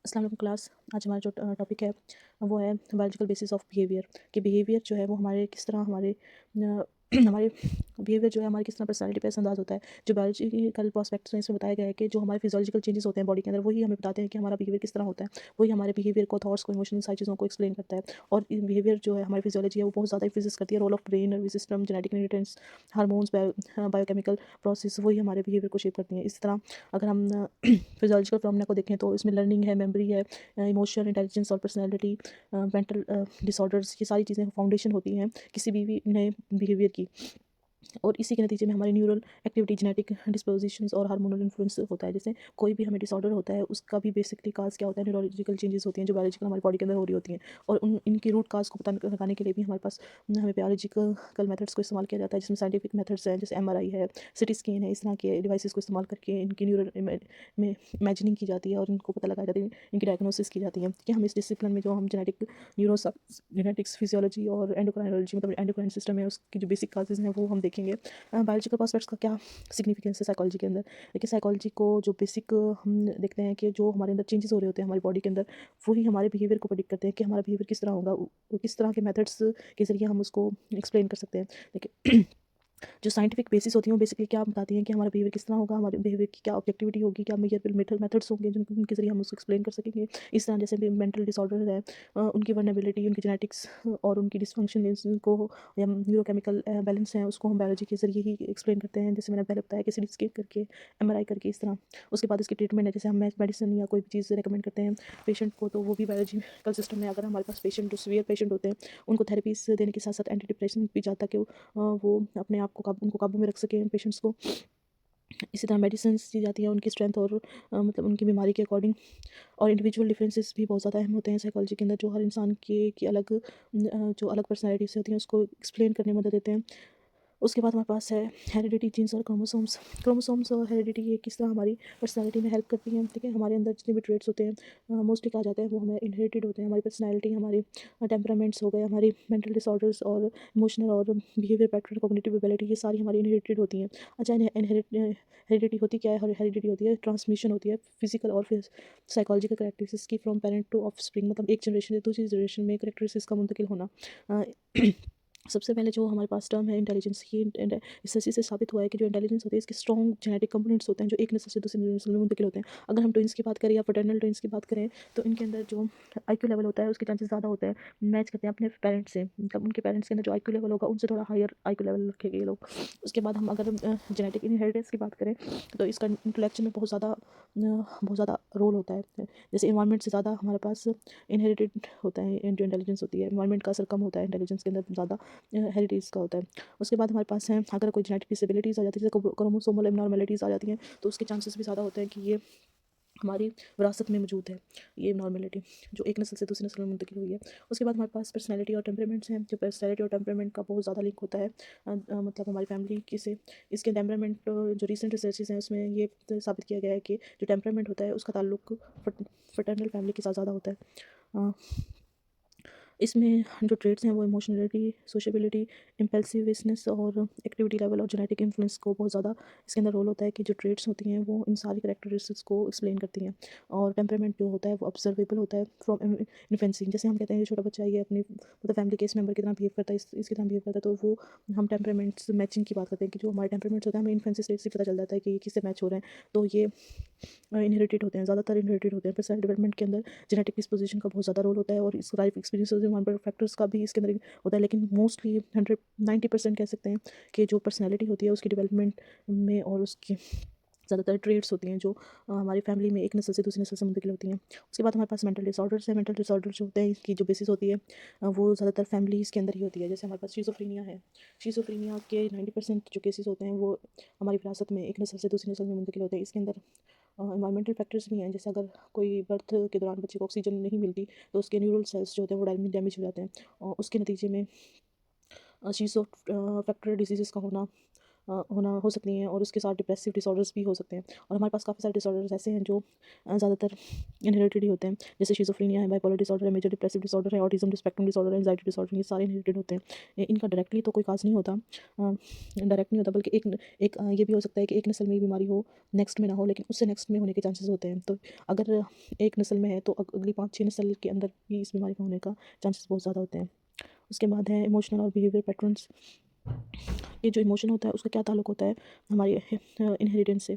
अस्सलाम वालेकुम क्लास। आज हमारा जो टॉपिक है वो है बायोलॉजिकल बेसिस ऑफ बिहेवियर कि बिहेवियर जो है वो हमारे किस तरह हमारे हमारे बिहेवियर जो है हमारी किस तरह पर्सनालिटी पे असरअंदाज होता है। जो बायोलॉजिकल प्रोस्पेक्ट्स में इसमें बताया गया है कि जो हमारे फिजियोलॉजिकल चेंजेस होते हैं बॉडी के अंदर वही हमें बताते हैं कि हमारा बिहेवियर किस तरह होता है। वही हमारे बिहेवियर को, थॉट्स को, इमोशनल सारी चीज़ों को एक्सप्लेन करता है। और बिहेवियर जो है हमारी फिजियोलॉजी है वो बहुत ज़्यादा इन्फ्लुएंस करती है। Role of brain, nervous system, genetic inheritance, hormones, biochemical process वही हमारे बिहेवियर को शेप करती हैं। इस तरह अगर हम फिजियोलॉजिकल फिनोमेना को देखें तो इसमें लर्निंग है, मेमोरी है, इमोशन, इंटेलिजेंस और पर्सनैलिटी, मेंटल डिसऑर्डर्स, ये सारी चीज़ें फाउंडेशन होती हैं किसी भी नए बिहेवियर की। और इसी के नतीजे में हमारी न्यूरल एक्टिविटी, जेनेटिक डिस्पोजिशंस और हार्मोनल इन्फ्लुएंस होता है। जैसे कोई भी हमें डिसऑर्डर होता है उसका भी बेसिकली काज क्या होता है, न्यूरोलॉजिकल चेंजेस होती हैं जो बायोलॉजिकल हमारी बॉडी के अंदर हो रही होती हैं। और इनकी रूट काज को पता लगाने के लिए भी हमारे पास हमें बायोलॉजिकल मेथड्स को इस्तेमाल किया जाता है, जिसमें साइंटिफिक मेथड्स हैं जैसे MRI है, सिटी स्कैन है। इस तरह के डिवाइसेस को इस्तेमाल करके इनकी न्यूरल में इमेजिनिंग की जाती है और इनको पता लगाया जाता है, इनकी डायग्नोसिस की जाती है कि हम इस डिसिप्लिन में जो हम जेनेटिक्स, फिजियोलॉजी और एंडोक्राइनोलॉजी मतलब एंडोक्राइन सिस्टम है उसकी जो बेसिक काजेज हैं वो हम देखेंगे। बायोलॉजिकल प्रोस्पेक्ट्स का क्या सिग्निफिकेंस है साइकोलॉजी के अंदर। देखिए साइकोलॉजी को जो बेसिक हम देखते हैं कि जो हमारे अंदर चेंजेस हो रहे होते हैं हमारी बॉडी के अंदर वही हमारे बिहेवियर को प्रेडिक्ट करते हैं कि हमारा बिहेवियर किस तरह होगा, वो किस तरह के मेथड्स के जरिए हम उसको एक्सप्लेन कर सकते हैं। देखिए जो साइंटिफिक बेसिस होती हैं वो बेसिकली क्या बताती हैं कि हमारा बिहेवियर किस तरह होगा, हमारे बिहेवियर की क्या ऑब्जेक्टिविटी होगी, क्या मेजरेबल मेथड्स होंगे जिनके जरिए हम उसको एक्सप्लेन कर सकेंगे। इस तरह जैसे भी मेंटल डिसऑर्डर है, उनकी वर्नेबिलिटी, उनकी जेनेटिक्स और उनकी डिसफंक्शन को या न्यूरोकेमिकल बैलेंस है उसको हम बायोलॉजी के जरिए ही एक्सप्लेन करते हैं। जैसे मैंने पहले बताया कि सिटी स्कैन करके, MRI करके, इस तरह। उसके बाद इसकी ट्रीटमेंट है, जैसे हम मेडिसिन या कोई भी चीज़ रिकमेंड करते हैं पेशेंट को तो वो भी बायोलॉजिकल सिस्टम में अगर हमारे पास पेशेंट जो सीवियर पेशेंट होते हैं उनको थेरेपीज देने के साथ साथ एंटी डिप्रेशन भी जाता कि वो अपने आप को उनको काबू में रख सकें पेशेंट्स को। इसी तरह मेडिसिन्स दी जाती है उनकी स्ट्रेंथ और मतलब उनकी बीमारी के अकॉर्डिंग। और इंडिविजुअल डिफरेंसेस भी बहुत ज़्यादा अहम होते हैं साइकोलॉजी के अंदर, जो हर इंसान की अलग जो अलग पर्सनैलिटीज़ होती हैं उसको एक्सप्लेन करने में मदद देते हैं। उसके बाद हमारे पास है हेरिडिटी, जीन्स और क्रोमोसोम्स। क्रोमोसोम्स और हेरिडिटी ये किस तरह हमारी पर्सनैलिटी में हेल्प करती हैं। ठीक है, हमारे अंदर जितने भी ट्रेड्स होते हैं मोस्टली कहा जाता है वो हमें इनहेरिटेड होते हैं। हमारी पर्सनैलिटी, हमारे टेम्परामेंट्स हो गए, हमारी मेंटल डिसऑर्डर्स और इमोशनल और बिहेवियर पैटर्न, कॉग्निटिव एबिलिटी, ये सारी हमारी इनहेरिटेड होती हैं। अच्छा, हेरिडिटी होती क्या है? हेरिडिटी होती है ट्रांसमिशन होती है फिजिकल और फिर साइकोलॉजिकल करेक्टरिस्टिक्स की फ्रॉम पेरेंट टू ऑफस्प्रिंग, मतलब एक जनरेशन से दूसरी जनरेशन में करेक्टरिस्टिक्स का मुंतकिल होना। अ, सबसे पहले जो हमारे पास टर्म है इंटेलिजेंस, ये इस स्टडी से साबित हुआ है कि जो इंटेलिजेंस होती है इसके स्ट्रॉन्ग जेनेटिक कंपोनेंट्स होते हैं जो एक नस्ल से दूसरी नस्ल में मुंतकिल होते हैं। अगर हम ट्विंस की बात करें या पैटर्नल ट्विंस की बात करें तो इनके अंदर जो IQ लेवल होता है उसके चांसेस ज़्यादा होते हैं, मैच करते हैं अपने पेरेंट्स से, मतलब उनके पेरेंट्स के अंदर जो IQ लेवल होगा उनसे थोड़ा हायर IQ लेवल रखेंगे ये लोग। उसके बाद हम अगर जेनेटिक इनहेरिटेंस की बात करें तो इसका इंटेलेक्चुअल में बहुत ज़्यादा रोल होता है। जैसे इन्वायरमेंट से ज़्यादा हमारे पास इनहेरिटेड होता है जो इंटेलिजेंस होती है, इन्वायरमेंट का असर कम होता है इंटेलिजेंस के अंदर ज़्यादा हेरिटेज का होता है। उसके बाद हमारे पास है अगर कोई जेनेटिक डिसेबिलिटीज़ आ जाती है, जैसे क्रोमोसोमल एबनॉर्मेलिटीज़ आ जाती हैं तो उसके चांसेस भी ज़्यादा होते हैं कि ये हमारी विरासत में मौजूद है, ये एबनॉर्मेलिटी जो एक नस्ल से दूसरी नस्ल में मुंतकिल हुई है। उसके बाद हमारे पास पर्सनैलिटी और टेम्परामेंट्स हैं, जो पर्सनैलिटी और टेम्परामेंट का बहुत ज़्यादा लिंक होता है मतलब हमारी फैमिली की से। इसके टेम्परामेंट जो रिसेंट रिसर्चेज हैं उसमें ये साबित किया गया है कि जो टेम्परामेंट होता है उसका ताल्लुक फर्टर्नल फैमिली के साथ ज़्यादा होता है। अ, इसमें जो ट्रेड्स हैं वो इमोशनलिटी, सोशेबिलिटी, इम्पल्सिवनेस और एक्टिविटी लेवल और जेनेटिक इन्फ्लुएंस को बहुत ज़्यादा इसके अंदर रोल होता है कि जो ट्रेड्स होती हैं वो इन सारी कैरेक्टरिस्टिक्स को एक्सप्लेन करती हैं। और टेम्परामेंट जो होता है वो ऑब्जर्वेबल होता है फ्रॉम इन्फेंसी। जैसे हम कहते हैं ये छोटा बच्चा ये अपनी मतलब फैमिली के इस मेंबर की तरह बिहेव करता है, इसकी तरह बिहेव करता है, तो वो हम टेम्परामेंट्स मैचिंग की बात करते हैं कि जो हमारे टेम्परामेंट्स होते हैं हमें इन्फेंसी स्टेज से पता चल जाता है कि ये किससे मैच हो रहे हैं। तो ये इनहेरिटेड होते हैं, ज़्यादातर इनहेरिटेड होते हैं। पर्सनल डेवलपमेंट के अंदर जेनेटिक डिस्पोजिशन का बहुत ज़्यादा रोल होता है और इस लाइफ एक्सपीरियंसेस और फैक्टर्स का भी इसके अंदर होता है, लेकिन मोस्टली 190% कह सकते हैं कि जो पर्सनैलिटी होती है उसकी डेवलपमेंट में और उसकी ज़्यादातर ट्रेड्स होती हैं जो हमारी फैमिली में एक नस्ल से दूसरी नस्ल से मुंतकिल होती हैं। उसके बाद हमारे पास मेंटल डिसऑर्डर्स है। मेंटल डिसऑर्डर जो होते हैं इसकी जो बेसिस होती है वो ज़्यादातर फैमिलीज़ के अंदर ही होती है। जैसे हमारे पास शिज़ोफ्रेनिया है, शिज़ोफ्रेनिया के 90% जो केसेस होते हैं वो हमारी विरासत में एक नस्ल से दूसरी नस्ल में मुंतकिल होते हैं। इसके अंदर एनवायरमेंटल फैक्टर्स भी हैं, जैसे अगर कोई बर्थ के दौरान बच्चे को ऑक्सीजन नहीं मिलती तो उसके न्यूरल सेल्स जो होते हैं वो डैमेज हो जाते हैं और उसके नतीजे में शीज़ो फैक्टर डिजीज़ का होना, होना हो सकती हैं, और उसके साथ डिप्रेसिव डिसऑर्डर्स भी हो सकते हैं। और हमारे पास काफ़ी सारे डिसऑर्डर्स ऐसे हैं जो ज़्यादातर इनहेरिटेड ही होते हैं, जैसे शिज़ोफ्रेनिया है, बाइपोलर डिसऑर्डर है, मेजर डिप्रेसिव डिसऑर्डर है, ऑटिज्म स्पेक्ट्रम डिसऑर्डर है, एंजाइटी डिसऑर्डर, ये सारे इनहेरिटेड होते हैं। इनका डायरेक्टली तो कोई काज नहीं होता, डायरेक्ट नहीं होता, बल्कि ये भी हो सकता है कि एक नस्ल में ये बीमारी हो, नेक्स्ट में ना हो, लेकिन उससे नेक्स्ट में होने के चांसेस होते हैं। तो अगर एक नस्ल में है तो अगली 5-6 नस्ल के अंदर भी इस बीमारी का होने का चांसेस बहुत ज़्यादा होते हैं। उसके बाद है इमोशनल और बिहेवियर पैटर्न्स। ये जो इमोशन होता है उसका क्या ताल्लुक होता है हमारे इनहेरिटेंस से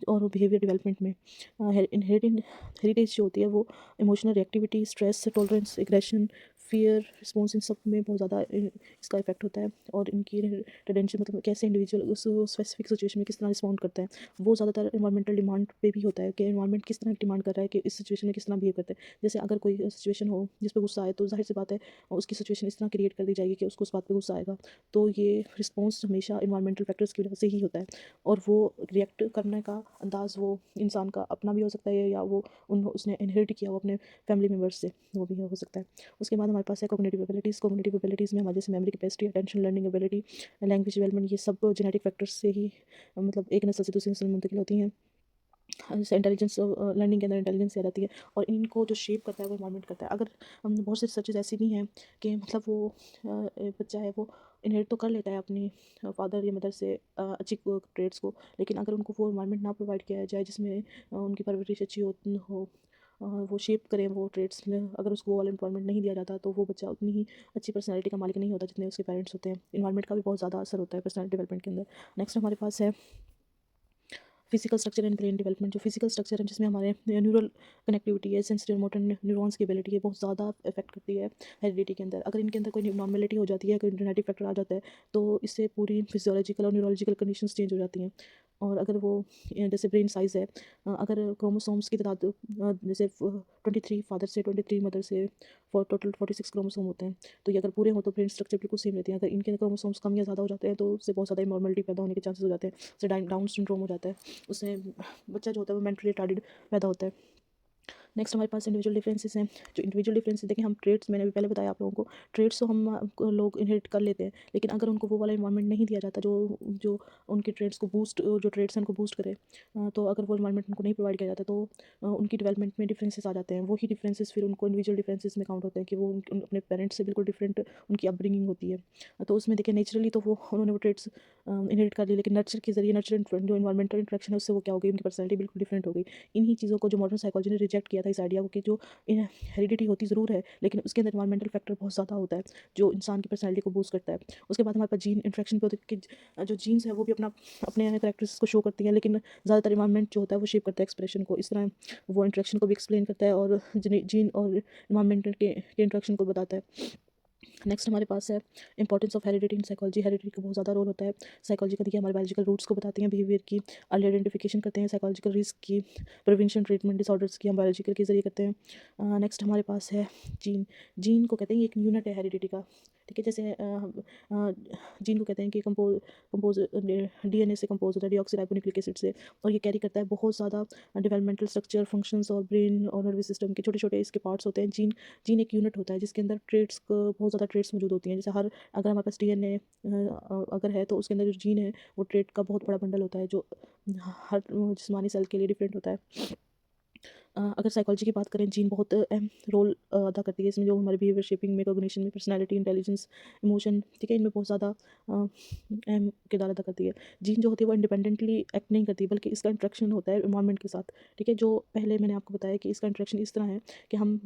और बिहेवियर डेवलपमेंट में। हेरिटेज जो होती है वो emotional reactivity, stress tolerance, aggression, fear response, इन सब में बहुत ज़्यादा इसका इफेक्ट होता है। और इनकी टेंडेंसी मतलब कैसे इंडिविजुअल उस स्पेसिफिक सिचुएशन में किस तरह रिस्पॉन्ड करता है, वो ज़्यादातर इन्वायरमेंटल डिमांड पे भी होता है कि इन्वायरमेंट किस तरह डिमांड कर रहा है कि इस सिचुएशन में किस तरह बिहेव करते हैं। जैसे अगर कोई सिचुएशन हो जिस पर गुस्सा आए, तो जाहिर सी बात है उसकी सिचुएशन इस तरह क्रिएट कर दी जाएगी कि उसको उस बात पे गुस्सा आएगा। तो ये रिस्पॉन्स हमेशा इन्वायरमेंटल फैक्टर्स की वजह से ही होता है, और वो रिएक्ट करने का अंदाज़ वो इंसान का अपना भी हो सकता है, या वो उसने इनहेरिट किया वो अपने फैमिली मेम्बर्स से, वो भी हो सकता है। उसके बाद हमारे पास है कॉग्निटिव एबिलिटीज़। कॉग्निटिव एबिलिटीज़ में हमारे जैसे memory capacity, attention, learning ability, language development, ये सब जेनेटिक फैक्टर्स से ही मतलब एक नस्ल से दूसरी नस्ल में मुंतकिल होती हैं। जैसे इंटेलिजेंस, लर्निंग के अंदर इंटेलिजेंस आ जाती है, और इनको जो शेप करता है वो इन्वायरमेंट करता है। अगर बहुत से सचेज ऐसी भी हैं कि मतलब वो बच्चा है वो इनहेरिट तो कर लेता है अपनी फादर या मदर से अच्छी ट्रेड्स को, लेकिन अगर उनको वो इन्वायरमेंट ना प्रोवाइड किया जाए जिसमें उनकी परवरिश अच्छी हो वो शेप करें वो ट्रेड्स, अगर उसको वो वाला इन्वायरमेंट नहीं दिया जाता तो वो बच्चा उतनी ही अच्छी पर्सनैलिटी का मालिक नहीं होता जितने उसके पेरेंट्स होते हैं। इन्वायरमेंट का भी बहुत ज़्यादा असर होता है पर्सनैलिटी डेवलपमेंट के अंदर। नेक्स्ट हमारे पास है physical structure and brain development. जो फिजिकल स्ट्रक्चर है जिसमें हमारे न्यूरल कनेक्टिविटी है, सेंसिटिव मोटर न्यूरॉन्स की एबिलिटी है, बहुत ज़्यादा इफेक्ट करती है हेरिडिटी के अंदर। अगर इनके अंदर कोई नॉर्मेलिटी हो जाती है, कोई जेनेटिक फैक्टर आ जाता है, तो इससे पूरी फिजियोलॉजिकल और न्यूरोलॉजिकल कंडीशंस चेंज हो जाती हैं। और अगर वो जैसे ब्रेन साइज़ है, अगर क्रोमोसोम्स की तादाद जैसे 23 फादर से 23 मदर से टोटल 46 क्रोमोसोम होते हैं, तो ये अगर पूरे हों तो ब्रेन स्ट्रक्चर बिल्कुल सेम रहती है। अगर इनके क्रोमोसोम्स कम या ज़्यादा हो जाते हैं तो उससे बहुत ज़्यादा इनॉर्मलिटी पैदा होने के चांसेस हो जाते हैं, जैसे डाउन सिंड्रोम हो जाता है, उससे बच्चा जो होता है वो मेंटली रिटार्डेड पैदा होता है। नेक्स्ट हमारे पास इंडिविजुअल डिफरेंसेस हैं। जो इंडिविजुअल डिफरेंसेस देखिए, हम ट्रेड्स, मैंने अभी पहले बताया आप लोगों को, ट्रेड्स तो हम लोग इनहेरिट कर लेते हैं, लेकिन अगर उनको वो वाला इन्वायरमेंट नहीं दिया जाता जो जो उनके ट्रेड्स को बूस्ट, जो ट्रेड्स हैं उनको बूस्ट करे, तो अगर वो इन्वायरमेंट उनको नहीं प्रोवाइड किया जाता तो उनकी डेवलपमेंट में डिफरेंसेस आ जाते हैं। वही डिफरेंसेस फिर उनको इंडिविजुअल डिफरेंसेस में काउंट होते हैं कि वो अपने पेरेंट्स से बिल्कुल डिफरेंट उनकी अपब्रिंगिंग होती है। तो उसमें देखिए नेचुरली तो वो उन्होंने वो ट्रेड्स इनहेरिट कर ली, लेकिन नर्चर के जरिए, नर्चर जो इन्वायरमेंटल इंटरेक्शन है उससे वो क्या हो गई, उनकी पर्सनैलिटी बिल्कुल डिफरेंट हो गई। इन्हीं चीज़ों को जो मॉडर्न साइकोलॉजी ने रिजेक्ट किया था, इस आइडिया को कि जो हेरिडिटी होती ज़रूर है, लेकिन उसके अंदर एनवायरमेंटल फैक्टर बहुत ज़्यादा होता है जो इंसान की पर्सनैलिटी को बूस्ट करता है। उसके बाद हमारे पास जीन इंटरेक्शन पे होती है कि जो जीन्स है वो भी अपने करैक्टरिस्टिक्स को शो करती हैं, लेकिन ज़्यादातर इन्वायरमेंट जो होता है वो शेप करता है एक्सप्रेशन को। इस तरह वो इंटरेक्शन को भी एक्सप्लेन करता है और जीन और इन्वायरमेंट के इंटरेक्शन को बताता है। नेक्स्ट हमारे पास है importance of heredity in psychology. Heredity का बहुत ज़्यादा रोल होता है साइकोलॉजी का। देखिए, हमारे बायोलॉजिकल रूट्स को बताते हैं, बिहेवियर की अर्ली आइडेंटिफिकेशन करते हैं, साइकोलॉजिकल रिस्क की, प्रिवेंशन, ट्रीटमेंट, डिसऑर्डर्स की हम बायोलॉजिकल के जरिए करते हैं। नेक्स्ट हमारे पास है जीन। जीन को कहते हैं एक यूनिट है हेरिडिटी का, ठीक है। जैसे जीन को कहते हैं कि कंपोज डीएनए से कंपोज होता है, डीऑक्सीराइबोन्यूक्लिक एसिड से, और ये कैरी करता है बहुत ज़्यादा डेवलपमेंटल स्ट्रक्चर, फंक्शंस, और ब्रेन और नर्वस सिस्टम के छोटे छोटे इसके पार्ट्स होते हैं। जीन जीन एक यूनिट होता है जिसके अंदर ट्रेड्स बहुत ज़्यादा ट्रेड्स मौजूद होती हैं। जैसे अगर हमारे पास डीएनए अगर है तो उसके अंदर जो जीन है वो ट्रेड का बहुत बड़ा बंडल होता है जो हर जिस्मानी सेल के लिए डिफरेंट होता है। अगर साइकोलॉजी की बात करें, जीन बहुत अहम रोल अदा करती है इसमें, जो हमारे बिहेवियर शेपिंग में, कॉग्निशन में, पर्सनालिटी, इंटेलिजेंस, इमोशन, ठीक है, इनमें बहुत ज़्यादा अहम किरदार अदा करती है। जीन जो होती है वो इंडिपेंडेंटली एक्ट नहीं करती, बल्कि इसका इंट्रैक्शन होता है इन्वायरमेंट के साथ, ठीक है। जो पहले मैंने आपको बताया कि इसका इंट्रैक्शन इस तरह है कि हम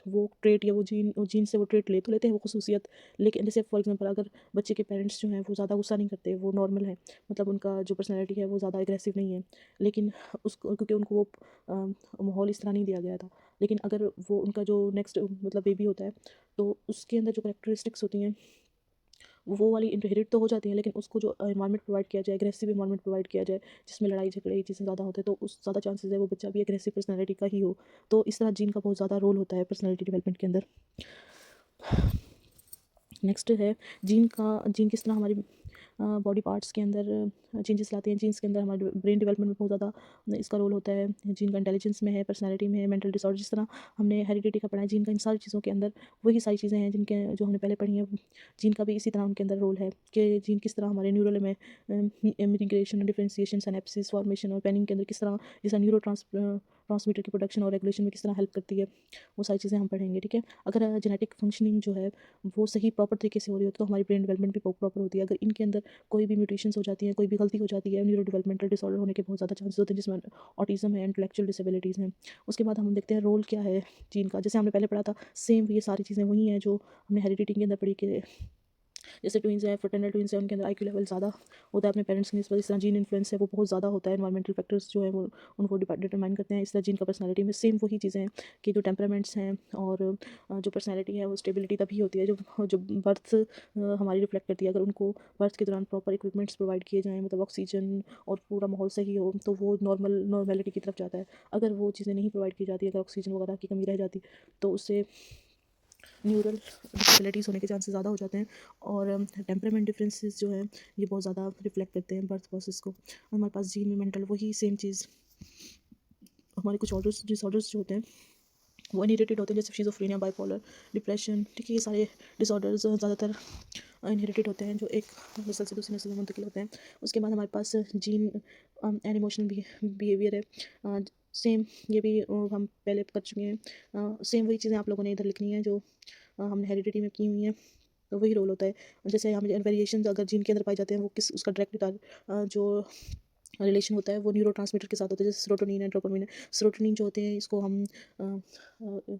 वो ट्रेट या वो जीन से वो ट्रेट ले तो लेते हैं, वो खसूसियत, लेकिन जैसे फॉर एग्जाम्पल अगर बच्चे के पेरेंट्स जो हैं वो ज़्यादा गुस्सा नहीं करते, वो नॉर्मल है, मतलब उनका जो पर्सनैलिटी है वो ज़्यादा एग्रेसिव नहीं है, लेकिन उसको क्योंकि उनको वो माहौल इस तरह नहीं दिया गया था, लेकिन अगर वो उनका जो नेक्स्ट मतलब बेबी होता है तो उसके अंदर जो करेक्टरिस्टिक्स होती हैं वो वाली इनहेरिट तो हो जाती हैं, लेकिन उसको जो इन्वायरमेंट प्रोवाइड किया जाए, एग्रेसिव इन्वायरमेंट प्रोवाइड किया जाए जिसमें लड़ाई झगड़े ये चीज़ें ज़्यादा होते हैं, तो उस ज़्यादा चांसेस है वो बच्चा भी एग्रेसिव पर्सनैलिटी का ही हो। तो इस तरह जीन का बहुत ज़्यादा रोल होता है पर्सनैलिटी डेवलपमेंट के अंदर। नेक्स्ट है जीन किस तरह हमारी बॉडी पार्ट्स के अंदर चेंजेस लाते हैं। जीन्स के अंदर हमारे ब्रेन डेवलपमेंट में बहुत ज़्यादा इसका रोल होता है। जीन का इंटेलिजेंस में है, पर्सनैलिटी में है, मेंटल डिसऑर्डर, जिस तरह हमने हेरिडिटी का पढ़ा है, जीन का इन सारी चीज़ों के अंदर वही सारी चीज़ें हैं जिनके जो हमने पहले पढ़ी हैं। जीन का भी इसी तरह उनके अंदर रोल है कि जीन किस तरह हमारे न्यूरल में इमिग्रेशन, डिफरेंशिएशन, सिनेप्सिस फॉर्मेशन और पैनिंग के अंदर किस तरह जैसा ट्रांसमीटर की प्रोडक्शन और रेगुलेशन में किस तरह हेल्प करती है, वो सारी चीज़ें हम पढ़ेंगे। ठीक है, अगर जेनेटिक फंक्शनिंग जो है वो सही प्रॉपर तरीके से हो रही हो तो हमारी ब्रेन डेवलपमेंट भी प्रॉपर होती है। अगर इनके अंदर कोई भी म्यूटेशंस हो जाती हैं, कोई भी गलती हो जाती है, न्यूरो डेवलपमेंटल डिसऑर्डर होने के बहुत ज़्यादा चांसेस होते हैं, जिसमें ऑटिज्म है, इंटेलेक्चुअल डिसेबिलिटीज़ हैं। उसके बाद हम देखते हैं रोल क्या है जीन का। जैसे हमने पहले पढ़ा था, सेम ये सारी चीज़ें वही हैं जो हमने हेरिडिटी के अंदर पढ़ी कि जैसे ट्विन्स हैं, फ्रेटर्नल ट्विन्स हैं, उनके अंदर आईक्यू लेवल ज़्यादा होता है अपने पेरेंट्स की निस्बत। इस तरह जीन इन्फ्लुएंस है वो बहुत ज़्यादा होता है। एनवायरमेंटल फैक्टर्स जो है वो उनको डिटरमाइन करते हैं। इस तरह जीन का पर्सनैलिटी में सेम वही चीज़ें हैं कि जो टेम्परामेंट्स हैं और जो पर्सनैलिटी है वो स्टेबिलिटी तभी होती है जो जो बर्थ हमारी रिफ्लेक्ट करती है। अगर उनको बर्थ के दौरान प्रॉपर इक्विपमेंट्स प्रोवाइड किए जाएँ, मतलब ऑक्सीजन और पूरा माहौल सही हो, तो वो नॉर्मेलिटी की तरफ जाता है। अगर वो चीज़ें नहीं प्रोवाइड की जाती, अगर ऑक्सीजन वगैरह की कमी रह जाती, तो उससे न्यूरल डिसेबिलिटीज़ होने के चांसेस ज़्यादा हो जाते हैं। और टेम्परामेंट डिफरेंसेस जो हैं ये बहुत ज़्यादा रिफ्लेक्ट करते हैं बर्थ प्रोसेस को। हमारे पास जीन में मेंटल वही सेम चीज़, हमारे कुछ ऑर्डर्स डिसऑर्डर्स जो होते हैं वो इनहेरिटेड होते हैं, जैसे शिज़ोफ्रेनिया, बाइपोलर, डिप्रेशन। ठीक है, ये सारे डिसऑर्डर्स ज़्यादातर इनहेरिटेड होते हैं जो एक नस्ल से दूसरी नस्ल में मुंतकिल होते हैं। उसके बाद हमारे पास जीन एंड इमोशनल बिहेवियर है। सेम ये भी हम पहले कर चुके हैं। सेम वही चीज़ें आप लोगों ने इधर लिखनी है जो हमने हेरिडिटी में की हुई हैं। तो वही रोल होता है। जैसे यहाँ पे वेरिएशंस अगर जीन के अंदर पाए जाते हैं, वो किस उसका डायरेक्ट जो रिलेशन होता है वो न्यूरोट्रांसमीटर के साथ होता है, जैसे सेरोटोनिन है, डोपामाइन है। सेरोटोनिन जो होते हैं इसको हम अ, अ,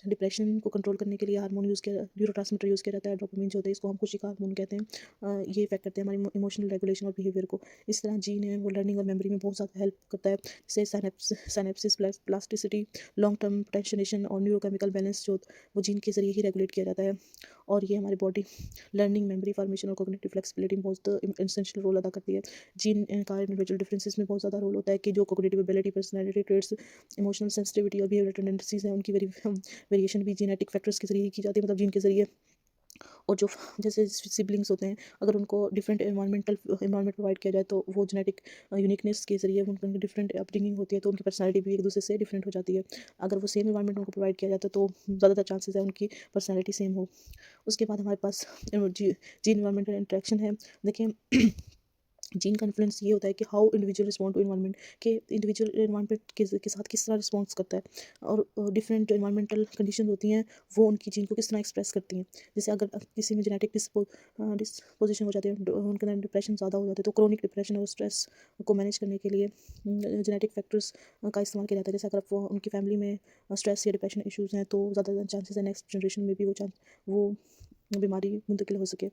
डिप्रेशन को कंट्रोल करने के लिए हार्मोन यूज़ किया, न्यूरोट्रांसमीटर यूज़ किया जाता है। डोपामाइन जो होते हैं इसको हम खुशी का हार्मोन कहते हैं। ये इफेक्ट करते हैं हमारी इमोशनल रेगुलेशन और बिहेवियर को। इस तरह जीन है वो लर्निंग और मेमोरी में बहुत ज़्यादा हेल्प करता है, जैसे साइनेप्सिस प्लास्टिसिटी, लॉन्ग टर्म टेंशनेशन और न्यूरोकेमिकल बैलेंस जो वो जीन के जरिए ही रेगुलेट किया जाता है। और ये हमारी बॉडी लर्निंग, मेमोरी फॉर्मेशन और कॉग्निटिव फ्लेक्सिबिलिटी में बहुत एसेंशियल रोल अदा करती है। जीन का इंडिविजुअल डिफरेंसेस में बहुत ज़्यादा रोल होता है कि जो cognitive ability, personality traits, emotional sensitivity और बिहेवियर टेंडेंसीज हैं उनकी वेरिएशन भी जेनेटिक फैक्टर्स के जरिए ही की जाती है, मतलब जीन के जरिए। और जो जैसे सिबलिंग्स होते हैं, अगर उनको डिफरेंट एनवायरनमेंट प्रोवाइड किया जाए तो वो जेनेटिक यूनिकनेस के जरिए उनकी डिफरेंट अपब्रिंगिंग होती है, तो उनकी पर्सनैलिटी भी एक दूसरे से डिफरेंट हो जाती है। अगर वो सेम एनवायरनमेंट उनको प्रोवाइड किया जाता है तो ज़्यादातर चांसेस है उनकी पर्सनैलिटी सेम हो। उसके बाद हमारे पास जीन एनवायरमेंटल इंटरेक्शन है। देखिए जीन का इन्फ्लुएंस ये होता है कि how individual respond to environment, के इंडिविजुअल इन्वायरमेंट के साथ किस तरह रिस्पॉन्स करता है। और डिफरेंट इन्वायरमेंटल कंडीशन होती हैं वो उनकी जीन को किस तरह एक्सप्रेस करती हैं। जैसे अगर किसी में जेनेटिक डिस्पोजिशन हो जाती है, उनके अंदर डिप्रेशन ज़्यादा हो जाता है, तो क्रोनिक डिप्रेशन और स्ट्रेस को मैनेज करने के लिए जेनेटिक फैक्टर्स का इस्तेमाल किया जाता है। जैसे अगर वो उनकी फैमिली में स्ट्रेस या डिप्रेशन इश्यूज़ हैं तो ज़्यादा चांसेस है नेक्स्ट जनरेशन में भी वो बीमारी मुंतकिल हो सके।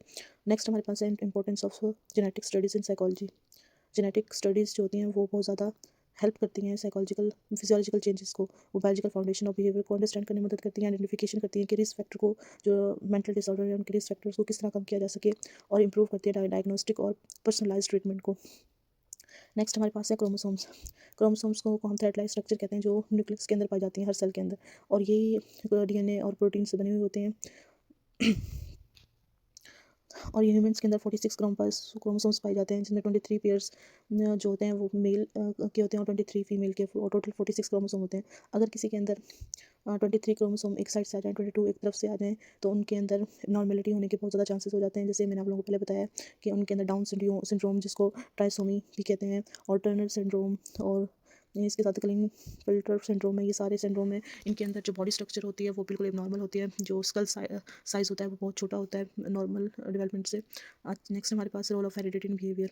नेक्स्ट हमारे पास है importance of genetic studies in psychology. Genetic studies जो होती हैं वो बहुत ज़्यादा हेल्प करती हैं साइकोलॉजिकल फिजियोलॉजिकल चेंजेस को, वो बायोलॉजिकल फाउंडेशन और बिहेवियर को अंडरस्टैंड करने में मदद करती हैं। आइडेंटिफिकेशन करती हैं कि रिस्क फैक्टर को, जो मेंटल डिसऑर्डर है उनके रिस्क फैक्टर्स को किस तरह कम किया जा सके, और इंप्रूव करती है डायग्नोस्टिक और पर्सनलाइज्ड ट्रीटमेंट को। नेक्स्ट हमारे पास है क्रोमोसोम्स। क्रोमोसोम्स को हम थ्रेड लाइक स्ट्रक्चर कहते हैं, जो न्यूक्लियस के अंदर पाई जाती हैं हर सेल के अंदर, और यही डीएनए और प्रोटीन से बने हुए होते हैं। और ये ह्यूमन्स के अंदर 46 क्रोमोसोम्स पाए जाते हैं, जिसमें 23 पेयर्स जो होते हैं वो मेल के होते हैं और 23 फीमेल के, और टोटल 46 क्रोमोसोम होते हैं। अगर किसी के अंदर 23 क्रोमोसोम एक साइड से आ जाएँ, 22 एक तरफ से आ जाएँ, तो उनके अंदर नॉर्मेलिटी होने के बहुत ज़्यादा चांसेस हो जाते हैं। जैसे मैंने आप लोगों को पहले बताया कि उनके अंदर डाउन सिंड्रोम जिसको ट्राइसोमी भी कहते हैं, और टर्नर सिंड्रोम, और इसके साथ क्लिंगफिल्टर सिंड्रोम है। ये सारे सिंड्रोम है, इनके अंदर जो बॉडी स्ट्रक्चर होती है वो बिल्कुल एबनॉर्मल होती है, जो स्कल साइज़ होता है वो बहुत छोटा होता है नॉर्मल डेवलपमेंट से। नेक्स्ट हमारे पास role of heredity in behaviour,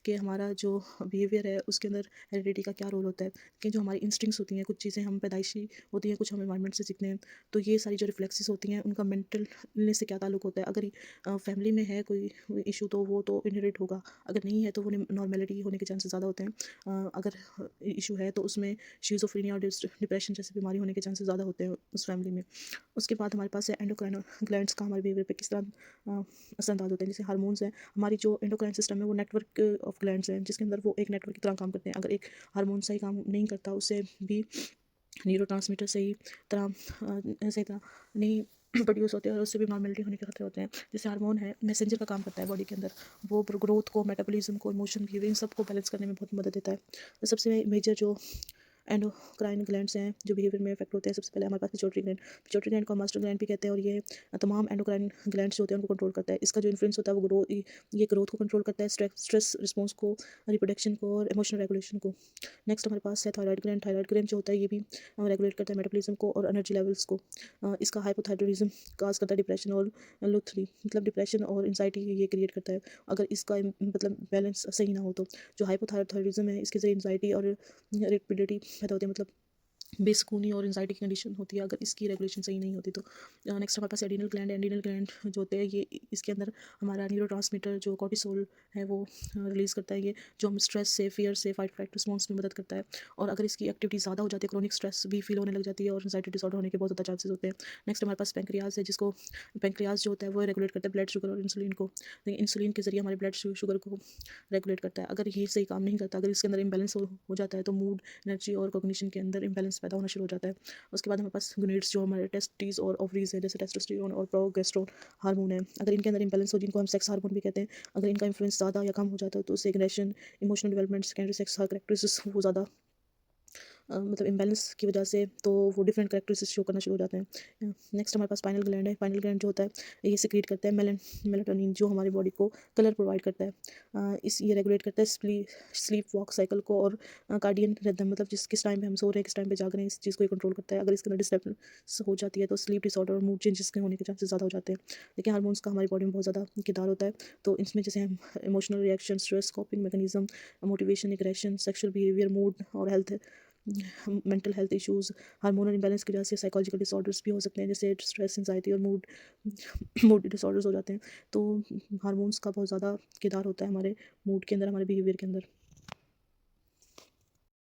कि हमारा जो बिहेवियर है उसके अंदर हेरिडिटी का क्या रोल होता है, कि जो हमारी इंस्टिंक्ट्स होती हैं, कुछ चीज़ें हम पैदाइशी होती हैं, कुछ हम एनवायरनमेंट से सीखते हैं, तो ये सारी जो रिफ्लेक्सेस होती हैं उनका मेंटल इलनेस से क्या ताल्लुक होता है। अगर फैमिली में है कोई इशू तो वो तो इनहेरिट होगा, अगर नहीं है तो वो नॉर्मेलिटी होने के चांसेस ज़्यादा होते हैं। अगर इशू है तो उसमें शिज़ोफ्रेनिया और डिप्रेशन जैसी बीमारी होने के चांसेस ज़्यादा होते हैं उस फैमिली में। उसके बाद हमारे पास है एंडोक्राइन ग्लैंड्स का हमारे बिहेवियर पे किस तरह असरअंदाज होते हैं। जैसे हार्मोन्स हैं, हमारी जो एंडोक्राइन सिस्टम है वो नेटवर्क ऑफ ग्लैंड्स हैं, जिसके अंदर वो एक नेटवर्क की तरह काम करते हैं। अगर एक हार्मोन सही काम नहीं करता, उससे भी न्यूरोट्रांसमीटर सही तरह नहीं प्रोड्यूस होते हैं और उससे भी नॉर्मलिटी होने के खतरे होते हैं। जैसे हार्मोन है, मैसेंजर का काम करता है बॉडी के अंदर, वो ग्रोथ को, मेटाबॉलिज्म को, इमोशन बिहेवियर इन सबको बैलेंस करने में बहुत मदद देता है। तो सबसे मेजर जो एंडोक्राइन ग्लैंड्स हैं जो बिहेवियर में इफेक्ट होते हैं, सबसे पहले हमारे पास पिट्यूटरी ग्लैंड को मास्टर ग्लैंड भी कहते हैं, और ये तमाम एंडोक्राइन ग्लैंड्स जो होते हैं उनको कंट्रोल करता है। इसका जो इन्फ्लुएंस होता है वो ये ग्रोथ को कंट्रोल करता है, स्ट्रेस रिस्पॉन्स को, रिप्रोडक्शन को और इमोशनल रेगुलेशन को। नेक्स्ट हमारे पास है थायराइड ग्लैंड जो होता है, ये भी रेगुलेट करता है मेटाबॉलिज्म को और एनर्जी लेवल्स को। इसका हाइपोथायरॉयडिज्म काज करता है डिप्रेशन और लुथरी, मतलब डिप्रेशन और इंसाइटी ये क्रिएट करता है अगर इसका मतलब बैलेंस सही ना हो तो। जो हाइपोथायरॉयडिज्म है इसके जरिए इंसाइटी और इरिटेबिलिटी पैदा होती है, मतलब बेसुकूनी और एंजाइटी की कंडीशन होती है अगर इसकी रेगुलेशन सही नहीं होती तो। नेक्स्ट हमारे पास एडिनल ग्लैंड जो होते हैं, ये इसके अंदर हमारा न्यूरोट्रांसमीटर जो कॉर्टिसोल है वो रिलीज़ करता है, ये जो हम स्ट्रेस से, फियर से, फाइट फ्लाइट रिस्पॉन्स में मदद करता है। और अगर इसकी एक्टिविटी ज़्यादा हो जाती है, क्रोनिक स्ट्रेस भी फील होने लग जाती है और एंजाइटी डिसऑर्डर होने के बहुत ज़्यादा चांसेस होते हैं। नेक्स्ट हमारे पास पेंक्रियाज है, जिसको पेंक्रियाज जो होता है वो रेगुलेट करता है ब्लड शुगर और इंसुलिन को। लेकिन इंसुलिन के जरिए हमारे ब्लड शुगर को रेगुलेट करता है। अगर ये सही काम नहीं करता, अगर इसके अंदर इम्बेलेंस हो जाता है तो मूड, एनर्जी और कॉग्निशन के अंदर इम्बेलेंस पैदा होना शुरू हो जाता है। उसके बाद हमारे पास गोनेड्स जो हमारे टेस्टिस और ओवरीज है, जैसे टेस्टोस्टेरोन और प्रोगेस्टेरोन हार्मोन है, अगर इनके अंदर इंबैलेंस हो, जिनको हम सेक्स हार्मोन भी कहते हैं, अगर इनका इन्फ्लुएंस ज़्यादा या कम हो जाता है तो उससे aggression, emotional development, secondary sex characteristics वो ज़्यादा मतलब इम्बैलेंस की वजह से तो वो डिफरेंट कैरेक्टरिस्टिक्स शो करना शुरू हो जाते हैं। नेक्स्ट हमारे पास पाइनल ग्लैंड है। पाइनल ग्लैंड जो होता है ये सिक्रीट करता है मेलाटोनिन जो हमारी बॉडी को कलर प्रोवाइड करता है। इस ये रेगुलेट करता है स्लीप वॉक साइकिल को और कार्डियन रिदम, मतलब किस टाइम पे हम सो रहे हैं, किस टाइम पे जाग रहे हैं, इस चीज़ को ये कंट्रोल करता है। अगर इसके अंदर डिस्टर्बेंस हो जाती है तो स्लीप डिसऑर्डर और मूड चेंजेस के होने के चांसेस ज़्यादा हो जाते हैं। लेकिन हार्मोन्स का हमारी बॉडी में बहुत ज़्यादा किरदार होता है, तो इसमें जैसे हम emotional reaction, stress coping mechanism, motivation, aggression, sexual behaviour, mood और health, mental health issues, hormonal imbalance की वजह से साइकोलॉजिकल डिसऑर्डर्स भी हो सकते हैं, जैसे स्ट्रेस, एंजाइटी और मूड डिसऑर्डर्स हो जाते हैं। तो हार्मोन्स का बहुत ज़्यादा किरदार होता है हमारे मूड के अंदर, हमारे बिहेवियर के अंदर।